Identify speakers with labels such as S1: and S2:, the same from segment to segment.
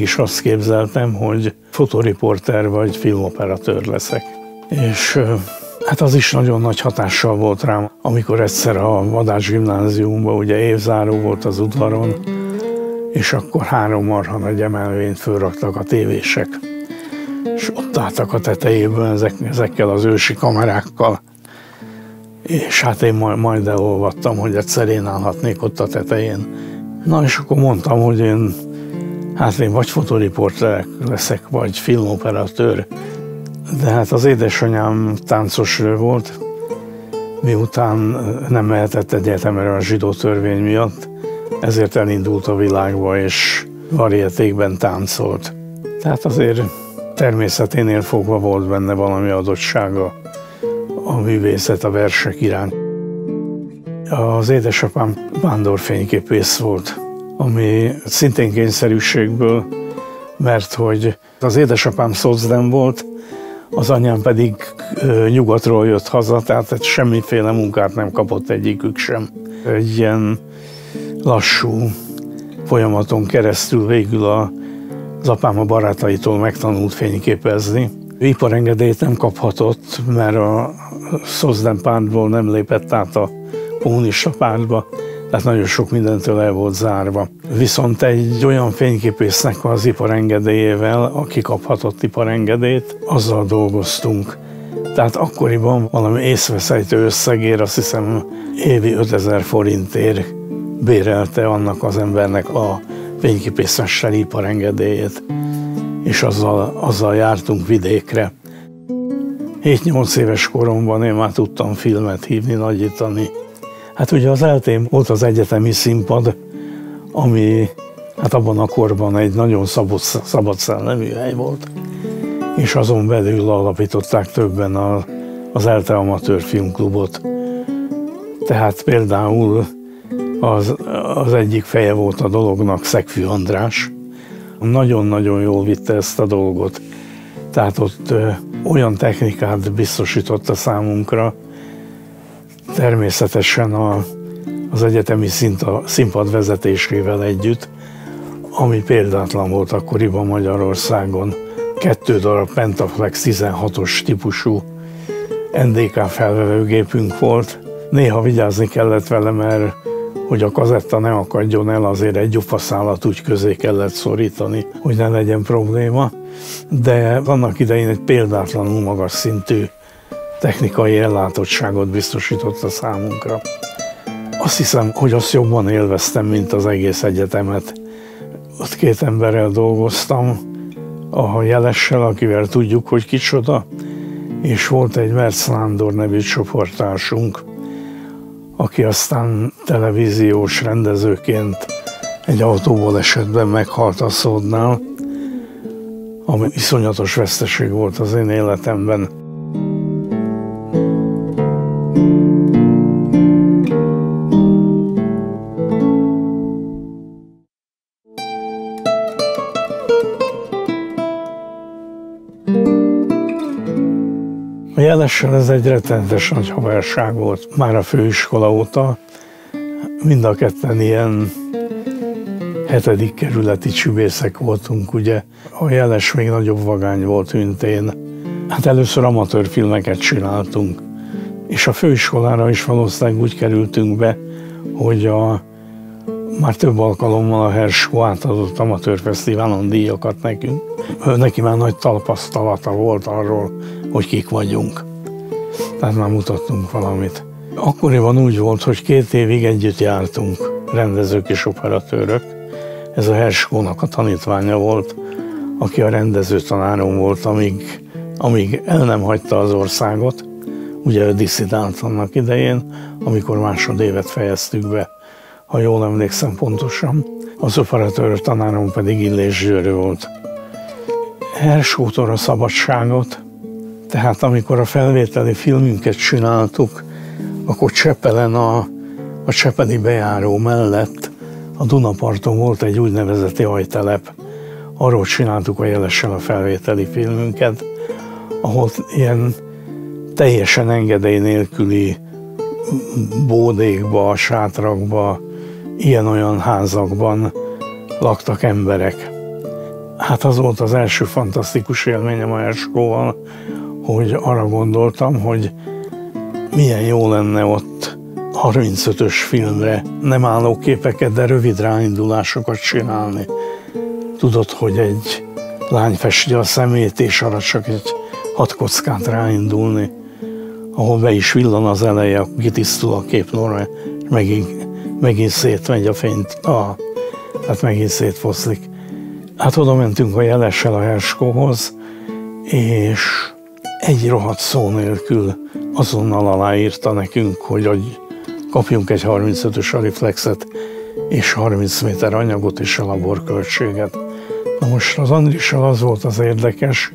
S1: is azt képzeltem, hogy fotoriporter vagy filmoperatőr leszek. És hát az is nagyon nagy hatással volt rám, amikor egyszer a Vadás Gimnáziumban ugye évzáró volt az udvaron, és akkor 3 marha nagy emelvényt fölraktak a tévések. És ott álltak a tetejében ezekkel az ősi kamerákkal. És hát én majd elolvattam, hogy egyszer én állhatnék ott a tetején. Na és akkor mondtam, hogy én vagy fotoriporter leszek, vagy filmoperatőr. De hát az édesanyám táncosnő volt, miután nem mehetett egyetemre a zsidó törvény miatt, ezért elindult a világba, és varietékben táncolt. Tehát azért természeténél fogva volt benne valami adottsága a művészet, a versek iránt. Az édesapám vándorfényképész volt, ami szintén kényszerűségből, mert hogy az édesapám szocdem volt, az anyám pedig nyugatról jött haza, tehát semmiféle munkát nem kapott egyikük sem. Egy ilyen lassú folyamaton keresztül végül az apám a barátaitól megtanult fényképezni. Iparengedélyt nem kaphatott, mert a szocdem pártból nem lépett át a kommunista pártba, tehát nagyon sok mindentől el volt zárva. Viszont egy olyan fényképésznek az iparengedélyével, aki kaphatott iparengedélyt, azzal dolgoztunk. Tehát akkoriban valami észveszejtő összegér, azt hiszem évi 5000 forintért bérelte annak az embernek a fényképészmesteri iparengedélyét, és azzal jártunk vidékre. 7-8 éves koromban én már tudtam filmet hívni, nagyítani. Hát ugye az eltén volt az egyetemi színpad, ami hát abban a korban egy nagyon szabad szellemű hely volt, és azon belül alapították többen az ELTE Amatőr Filmklubot. Tehát például az egyik feje volt a dolognak Szegfű András. Nagyon-nagyon jól vitte ezt a dolgot. Tehát ott olyan technikát biztosította számunkra, természetesen az egyetemi színpad vezetésével együtt, ami példátlan volt akkoriban Magyarországon. 2 darab Pentaflex 16-os típusú NDK felvevőgépünk volt. Néha vigyázni kellett vele, mert hogy a kazetta ne akadjon el, azért egy gyufaszálat úgy közé kellett szorítani, hogy ne legyen probléma. De annak idején egy példátlanul magas szintű technikai ellátottságot biztosította számunkra. Azt hiszem, hogy azt jobban élveztem, mint az egész egyetemet. Ott 2 emberrel dolgoztam, a Jelessel, akivel tudjuk, hogy kicsoda, és volt egy Merc Nándor nevű csoporttársunk, aki aztán televíziós rendezőként egy autóbalesetben meghalt a Szódnál, ami iszonyatos veszteség volt az én életemben. A Jelessel ez egy rettenetes nagy haverság volt. Már a főiskola óta mind a ketten ilyen 7. kerületi csüvészek voltunk, ugye. A Jeles még nagyobb vagány volt, mint én. Hát először amatőr filmeket csináltunk, és a főiskolára is valószínűleg úgy kerültünk be, hogy már több alkalommal a Herschó átadott amatőrfesztiválon díjakat nekünk. Neki már nagy tapasztalata volt arról, hogy kik vagyunk. Tehát már mutattunk valamit. Akkoriban úgy volt, hogy 2 évig együtt jártunk, rendezők és operatőrök. Ez a Herschónak a tanítványa volt, aki a rendezőtanárom volt, amíg el nem hagyta az országot. Ugye ő disszidált annak idején, amikor másodévet fejeztük be, ha jól emlékszem pontosan. Az operatőr tanárom pedig Illés Győrő volt. Herschótól a szabadságot, tehát amikor a felvételi filmünket csináltuk, akkor Csepelen a csepeli bejáró mellett a Dunaparton volt egy úgynevezett jajtelep. Arról csináltuk a Jelessel a felvételi filmünket, ahol ilyen teljesen engedély nélküli bódékba, sátrakba, ilyen-olyan házakban laktak emberek. Hát az volt az első fantasztikus élményem a Herskóval, hogy arra gondoltam, hogy milyen jó lenne ott 35-ös filmre nem álló képeket, de rövid ráindulásokat csinálni. Tudod, hogy egy lány festi a szemét, és arra csak egy 6 kockát ráindulni, ahol be is villan az eleje, kitisztul a képnorma, és megint szétmegy a fényt, tehát megint szétfoszlik. Hát oda mentünk a Jelessel a Herskóhoz, és egy rohadt szó nélkül azonnal aláírta nekünk, hogy kapjunk egy 35-ös Ariflexet, és 30 méter anyagot és a laborköltséget. Na most az Andrissal az volt az érdekes,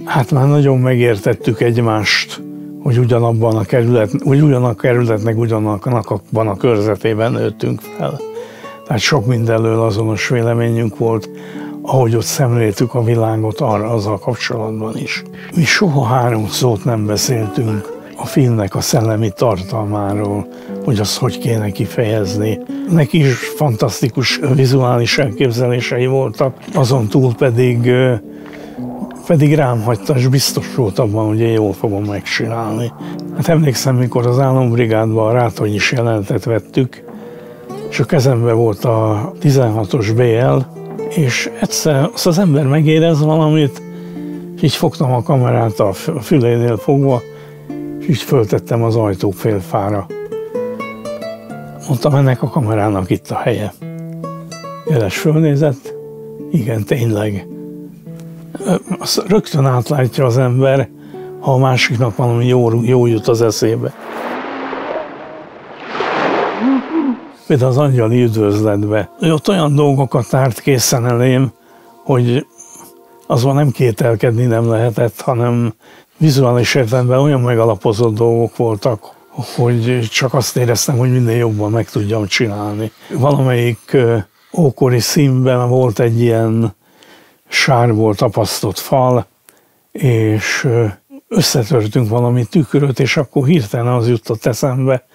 S1: hát már nagyon megértettük egymást, hogy ugyanabban a kerületnek ugyanabban a körzetében nőttünk fel. Tehát sok mindenről azonos véleményünk volt, ahogy ott szemléltük a világot, azzal kapcsolatban is. Mi soha 3 szót nem beszéltünk a filmnek a szellemi tartalmáról, hogy azt hogy kéne kifejezni. Neki is fantasztikus vizuális elképzelései voltak, azon túl pedig rám hagyta, és biztos volt abban, hogy én jól fogom megcsinálni. Hát emlékszem, mikor az Álombrigádban a Rátonyi jelenetet vettük, és a kezemben volt a 16-os BL, és egyszer azt az ember megérez valamit, és így fogtam a kamerát a fülénél fogva, és így föltettem az ajtófélfára. Mondtam, ennek a kamerának itt a helye. Jeles fölnézett, igen, tényleg. Azt rögtön átlátja az ember, ha a másiknak valami jó jut az eszébe. Például az Angyali üdvözletbe. Ott olyan dolgokat tárt készen elém, hogy azon nem kételkedni nem lehetett, hanem vizuális értelemben olyan megalapozott dolgok voltak, hogy csak azt éreztem, hogy minél jobban meg tudjam csinálni. Valamelyik ókori színben volt egy ilyen sárból tapasztott fal, és összetörtünk valami tükröt, és akkor hirtelen az jutott eszembe,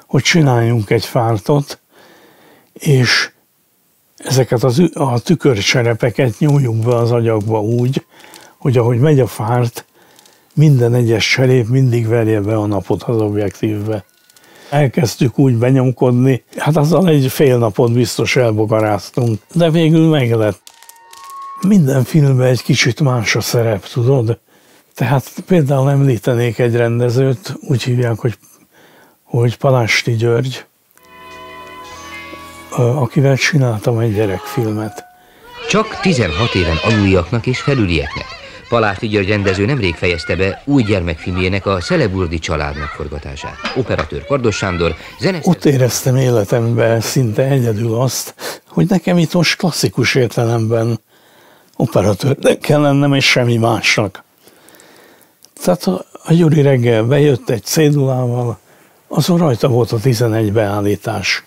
S1: hogy csináljunk egy fártot, és ezeket a tükörcserepeket nyúljuk be az agyagba úgy, hogy ahogy megy a fárt, minden egyes cserép mindig verje be a napot az objektívbe. Elkezdtük úgy benyomkodni, hát azzal egy fél napot biztos elbogaráztunk, de végül meg lett. Minden filmben egy kicsit más a szerep, tudod? Tehát például említenék egy rendezőt, úgy hívják, hogy Palásti György, akivel csináltam egy gyerekfilmet.
S2: Csak 16 éven aluljaknak és felülieknek. Palásti György rendező nemrég fejezte be új gyermekfilmjének, a Szeleburdi család megforgatását. Operatőr Kardos Sándor, zenesztő...
S1: Ott éreztem életemben szinte egyedül azt, hogy nekem itt most klasszikus értelemben operatőrnek kell lennem, és semmi másnak. Tehát a Gyuri reggel bejött egy cédulával, azon rajta volt a 11 beállítás,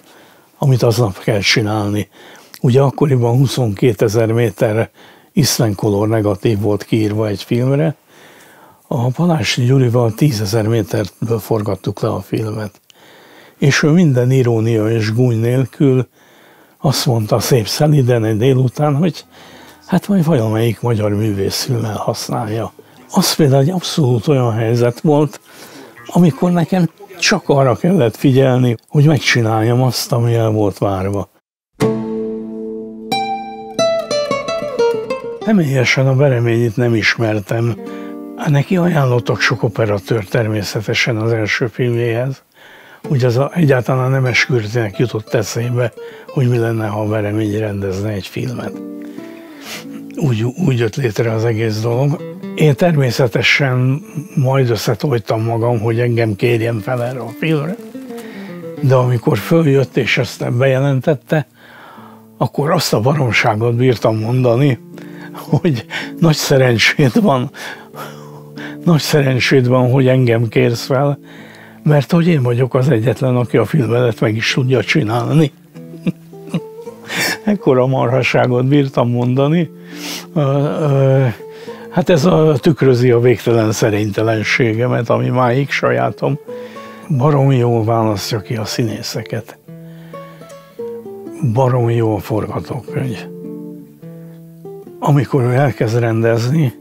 S1: amit aznap kell csinálni. Ugye akkoriban 22 000 méter iszvenkolor negatív volt kiírva egy filmre. A Palásti Gyurival 10 000 méterből forgattuk le a filmet. És ő minden irónia és gúny nélkül azt mondta szép szeliden egy délután, hogy hát majd valamelyik magyar művészfilm elhasználja. Az például egy abszolút olyan helyzet volt, amikor nekem csak arra kellett figyelni, hogy megcsináljam azt, ami el volt várva. Személyesen a Bereményit nem ismertem. Neki ajánlottak sok operatőr természetesen az első filmjéhez. Úgy egyáltalán a Nemes Kürtinek jutott eszébe, hogy mi lenne, ha a Beremény rendezne egy filmet. Úgy jött létre az egész dolog. Én természetesen majd összetoltam magam, hogy engem kérjen fel erre a filmre, de amikor följött és ezt bejelentette, akkor azt a baromságot bírtam mondani, hogy nagy szerencséd van, hogy engem kérsz fel, mert hogy én vagyok az egyetlen, aki a filmet meg is tudja csinálni. Ekkora marhaságot bírtam mondani. Hát ez tükrözi a végtelen szerénytelenségemet, ami máig sajátom. Baromi jól választja ki a színészeket. Baromi jó a forgatókönyv. amikor ő elkezd rendezni,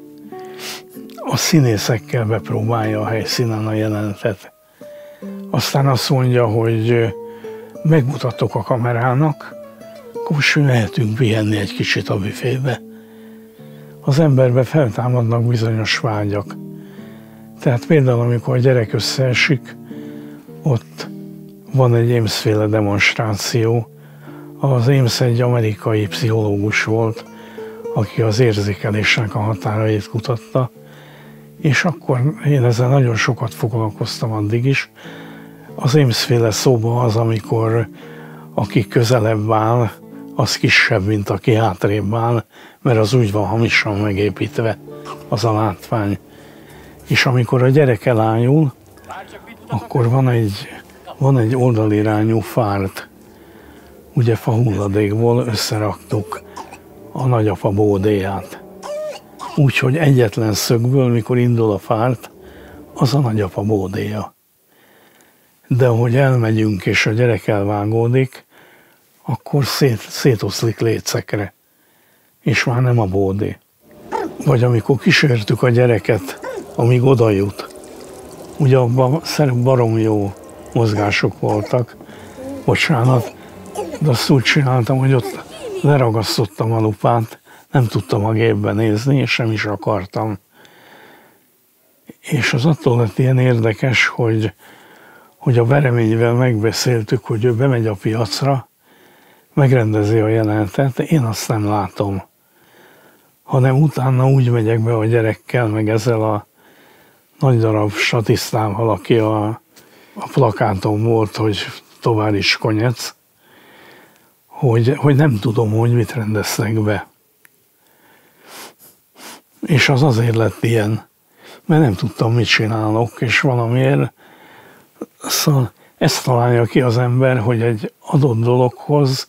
S1: a színészekkel bepróbálja a helyszínen a jelenetet. Aztán azt mondja, hogy megmutatok a kamerának, akkor most mehetünk pihenni egy kicsit a büfébe. Az emberbe feltámadnak bizonyos vágyak. Tehát például, amikor a gyerek összeesik, ott van egy Ames-féle demonstráció. Az Ames egy amerikai pszichológus volt, aki az érzékelésnek a határait kutatta, és akkor én ezzel nagyon sokat foglalkoztam addig is. Az Ames-féle szoba az, amikor aki közelebb áll, az kisebb, mint aki hátrébb áll, mert az úgy van hamisan megépítve, az a látvány. És amikor a gyerek elájul, akkor van egy oldalirányú fárt. Ugye fahulladékból összeraktuk a nagyapa bódéját. Úgyhogy egyetlen szögből, mikor indul a fárt, az a nagyapa bódéja. De ahogy elmegyünk és a gyerek elvágódik, akkor szétoszlik lécekre, és már nem a bódé. Vagy amikor kísértük a gyereket, amíg oda jut, ugye abban baromi jó mozgások voltak, bocsánat, de azt úgy csináltam, hogy ott leragasztottam a lupát, nem tudtam a gépbe nézni, és nem is akartam. És az attól lett ilyen érdekes, hogy a Vereményvel megbeszéltük, hogy ő bemegy a piacra, megrendezi a jelenetet, én azt nem látom. Hanem utána úgy megyek be a gyerekkel, meg ezzel a nagy darab statisztával, aki a plakáton volt, hogy tovább is konyec, hogy nem tudom, hogy mit rendeztek be. És az azért lett ilyen, mert nem tudtam, mit csinálok, és valamiért szóval ezt találja ki az ember, hogy egy adott dologhoz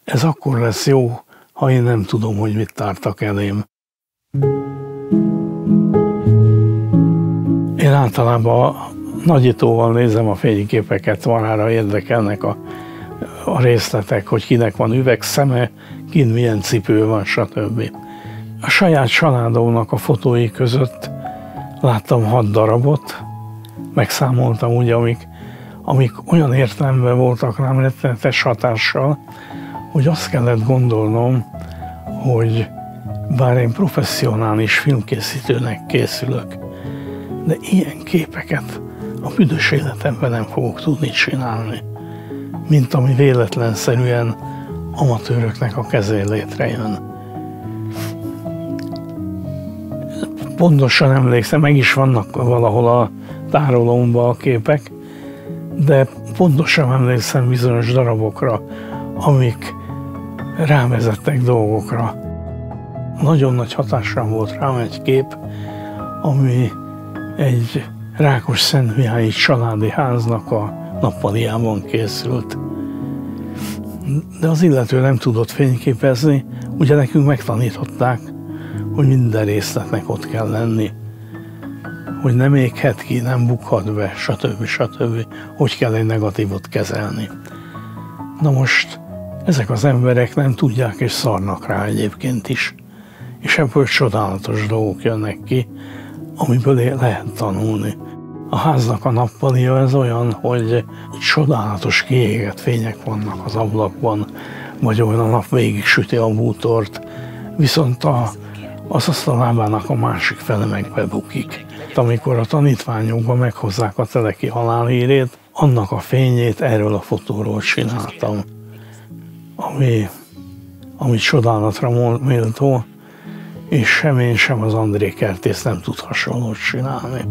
S1: ez akkor lesz jó, ha én nem tudom, hogy mit tártak elém. Én általában nagyítóval nézem a fényképeket, marára érdekelnek a részletek, hogy kinek van üvegszeme, kin milyen cipő van, stb. A saját családomnak a fotói között láttam 6 darabot, megszámoltam úgy, amik olyan értelemben voltak rám rettenetes hatással, hogy azt kellett gondolnom, hogy bár én professzionális filmkészítőnek készülök, de ilyen képeket a büdös életemben nem fogok tudni csinálni, mint ami véletlenszerűen amatőröknek a kezén létrejön. Pontosan emlékszem, meg is vannak valahol a tárolómban a képek, de pontosan emlékszem bizonyos darabokra, amik rávezettek dolgokra. Nagyon nagy hatással volt rám egy kép, ami egy Rákosszentmihályi családi háznak a nappaliában készült. De az illető nem tudott fényképezni, ugye nekünk megtanították, hogy minden részletnek ott kell lenni. Hogy nem éghet ki, nem bukhat be, stb. Hogy kell egy negatívot kezelni. Na most ezek az emberek nem tudják és szarnak rá egyébként is. És ebből csodálatos dolgok jönnek ki, amiből lehet tanulni. A háznak a nappalia ez olyan, hogy csodálatos kiégett fények vannak az ablakban, vagy olyan a nap végig süti a bútort, viszont az asztalábának a másik fele meg bebukik. Amikor a tanítványokban meghozzák a Teleki halálhírét, annak a fényét erről a fotóról csináltam, ami csodálatra méltó, és sem én, sem az André Kertész nem tud hasonlót csinálni.